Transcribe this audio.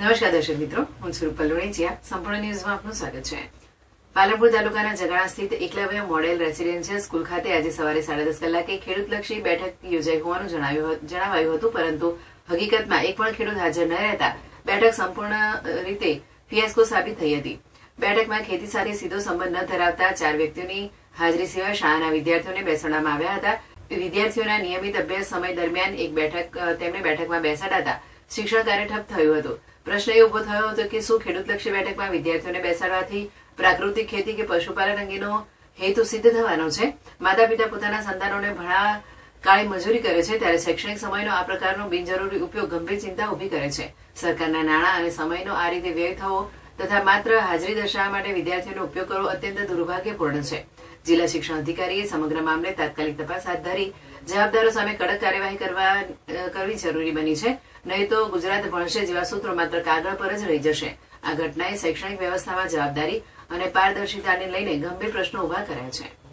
નમસ્કાર દર્શક મિત્રો, હું છું રૂપલ લોણીચિયા. સંપૂર્ણ ન્યૂઝમાં આપનું સ્વાગત છે. પાલનપુર તાલુકાના જગાણા સ્થિત એકલવ્ય મોડેલ રેસિડેન્શિયલ સ્કૂલ ખાતે આજે સવારે 10:30 કલાકે ખેડૂતલક્ષી બેઠક યોજાઈ હોવાનું જણાવાયું હતું, પરંતુ હકીકતમાં એક પણ ખેડૂત હાજર ન રહેતા બેઠક સંપૂર્ણ રીતે ફિયાસ્કો સાબિત થઈ હતી. બેઠકમાં ખેતી સાથે સીધો સંબંધ ન ધરાવતા 4 વ્યક્તિઓની હાજરી સિવાય શાળાના વિદ્યાર્થીઓને બેસાડવામાં આવ્યા હતા. વિદ્યાર્થીઓના નિયમિત અભ્યાસ સમય દરમિયાન તેમને બેઠકમાં બેસાડાતા શિક્ષણ કાર્ય ઠપ થયું હતું. પ્રશ્ન એ ઉભો થયો હતો કે શું ખેડૂતલક્ષી બેઠકમાં વિદ્યાર્થીઓને બેસાડવાથી પ્રાકૃતિક ખેતી કે પશુપાલન અંગેનો હેતુ સિદ્ધ થવાનો છે? માતા પિતા પોતાના સંતાનોને ભણાવવા કાળી મજૂરી કરે છે, ત્યારે શૈક્ષણિક સમયનો આ પ્રકારનો બિનજરૂરી ઉપયોગ ગંભીર ચિંતા ઉભી કરે છે. સરકારના નાણાં અને સમયનો આ રીતે વ્યય થવો તથા માત્ર હાજરી દર્શાવવા માટે વિદ્યાર્થીઓનો ઉપયોગ કરવો અત્યંત દુર્ભાગ્યપૂર્ણ છે. જિલ્લા શિક્ષણ અધિકારીએ સમગ્ર મામલે તાત્કાલિક તપાસ હાથ ધરી જવાબદારો સામે કડક કાર્યવાહી કરવી જરૂરી બની છે. નહીં તો ગુજરાત ભણશે જેવા સૂત્રો માત્ર કાગળ પર જ રહી જશે. આ ઘટનાએ શૈક્ષણિક વ્યવસ્થામાં જવાબદારી અને પારદર્શિતાને લઈને ગંભીર પ્રશ્નો ઉભા કર્યા છે.